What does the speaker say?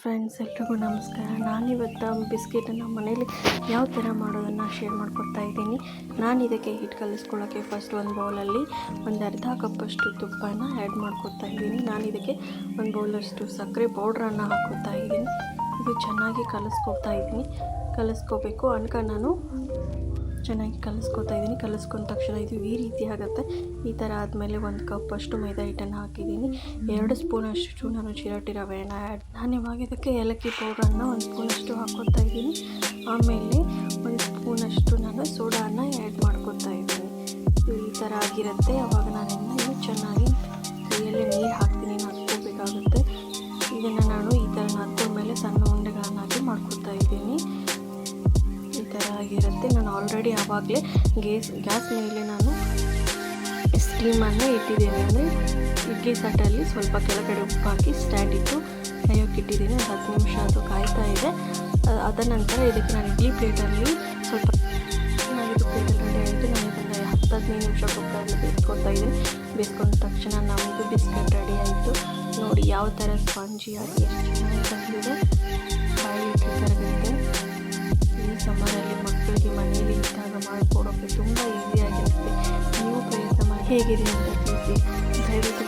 Friends, ಎಲ್ರಿಗೂ ನಮಸ್ಕಾರ. ನಾನಿವತ್ತು ಬಿಸ್ಕೆಟನ್ನು ಮನೇಲಿ ಯಾವ ಥರ ಮಾಡೋದನ್ನು ಶೇರ್ ಮಾಡ್ಕೊಡ್ತಾ ಇದ್ದೀನಿ. ನಾನು ಇದಕ್ಕೆ ಹಿಟ್ಟು ಕಲಿಸ್ಕೊಳ್ಳೋಕ್ಕೆ ಫಸ್ಟ್ ಒಂದು ಬೌಲಲ್ಲಿ ಒಂದು ಅರ್ಧ ಕಪ್ಪಷ್ಟು ತುಪ್ಪನ ಆ್ಯಡ್ ಮಾಡ್ಕೊತಾ ಇದ್ದೀನಿ. ನಾನು ಇದಕ್ಕೆ ಒಂದು ಬೌಲಷ್ಟು ಸಕ್ಕರೆ ಪೌಡ್ರನ್ನು ಹಾಕ್ಕೊತಾ ಇದ್ದೀನಿ. ಇದು ಚೆನ್ನಾಗಿ ಕಲಿಸ್ಕೋಬೇಕು ಅನ್ಕ ನಾನು ಚೆನ್ನಾಗಿ ಕಲಿಸ್ಕೊತಾ ಇದ್ದೀನಿ. ಕಲಿಸ್ಕೊಂಡ ತಕ್ಷಣ ಇದು ಈ ರೀತಿ ಆಗುತ್ತೆ. ಈ ಥರ ಆದಮೇಲೆ ಒಂದು ಕಪ್ಪಷ್ಟು ಮೈದಾ ಹಿಟ್ಟನ್ನು ಹಾಕಿದ್ದೀನಿ. 2 ಸ್ಪೂನಷ್ಟು ನಾನು ಚಿರೋಟಿ ರವೆಯನ್ನು ನಾನು ಇವಾಗ ಇದಕ್ಕೆ ಏಲಕ್ಕಿ ಪೌಡ್ರನ್ನು 1 ಸ್ಪೂನಷ್ಟು ಹಾಕ್ಕೊತಾ ಇದ್ದೀನಿ. ಆಮೇಲೆ 1 ಸ್ಪೂನಷ್ಟು ನಾನು ಸೋಡಾನ ಆ್ಯಡ್ ಮಾಡ್ಕೊತಾ ಇದ್ದೀನಿ. ಈ ಥರ ಆಗಿರುತ್ತೆ. ಆವಾಗ ನಾನಿನ್ನು ಚೆನ್ನಾಗಿ ಕೈಯಲ್ಲೇ ನೀರು ಹಾಕ್ತೀನಿ, ನಾದ್ಕೋಬೇಕಾಗುತ್ತೆ. ಇದನ್ನು ನಾನು ಈ ಥರ ನಾದ್ಕೊಂಡ್ಮೇಲೆ ಸಣ್ಣ ಉಂಡೆಗಳನ್ನಾಗಿ ಮಾಡ್ಕೊತಾ ಇದ್ದೀನಿ. ಈ ಥರ ಆಗಿರುತ್ತೆ. ನಾನು ಆಲ್ರೆಡಿ ಆವಾಗಲೇ ಗ್ಯಾಸ್ ಮೇಲೆ ನಾನು ಸ್ಟೀಮನ್ನು ಇಟ್ಟಿದ್ದೀನಿ. ಅಂದರೆ ಇಡ್ಲಿ ಸಟ್ಟಲ್ಲಿ ಸ್ವಲ್ಪ ಕೆಳಗಡೆ ಉಪ್ಪು ಹಾಕಿ ಸ್ಟ್ಯಾಂಡ್ ಇಟ್ಟು ಕಾಯೋಕ್ಕೆ ಇಟ್ಟಿದ್ದೀನಿ. 10 ನಿಮಿಷ ಅದು ಕಾಯ್ತಾ ಇದೆ. ಅದ ನಂತರ ಇದಕ್ಕೆ ನಾನು ಇಡ್ಲಿ ಪ್ಲೇಟಲ್ಲಿ ಸ್ವಲ್ಪ ಚೆನ್ನಾಗಿದ್ದು ಪ್ಲೇಟಲ್ಲಿ ರೆಡಿ ಆಯಿತು. ನಾನು ಇದನ್ನು 10-15 ನಿಮಿಷ ಕುಕ್ಕರಲ್ಲಿ ಬೇಯಿಸ್ಕೊತಾ ಇದ್ದೀನಿ. ಬೇಯಿಸ್ಕೊಂಡ ತಕ್ಷಣ ನಮ್ಮದು ಬಿಸ್ಕೆಟ್ ರೆಡಿ ಆಯಿತು. ನೋಡಿ ಯಾವ ಥರ ಸ್ಪಾಂಜಿಯಾಗಿ ಎಷ್ಟು ಚೆನ್ನಾಗಿ ಬಂದಿದೆ. ಬಾಯಿಲಿಟ್ಟು ಕರಗುತ್ತೆ. ಈ ಸಮ್ಮರಲ್ಲಿ ಮಕ್ಕಳಿಗೆ ಮನೆಯಲ್ಲಿ ಇದ್ದಾಗ ಮಾಡಿಕೊಡೋಕ್ಕೆ ತುಂಬ ಈಸಿಯಾಗಿರುತ್ತೆ. ನೀವು ಪ್ರಯತ್ನ ಮಾಡಿ ಹೇಗಿದೆ ಅಂತ ತಿಳಿಸಿ. ದಯವಿಟ್ಟು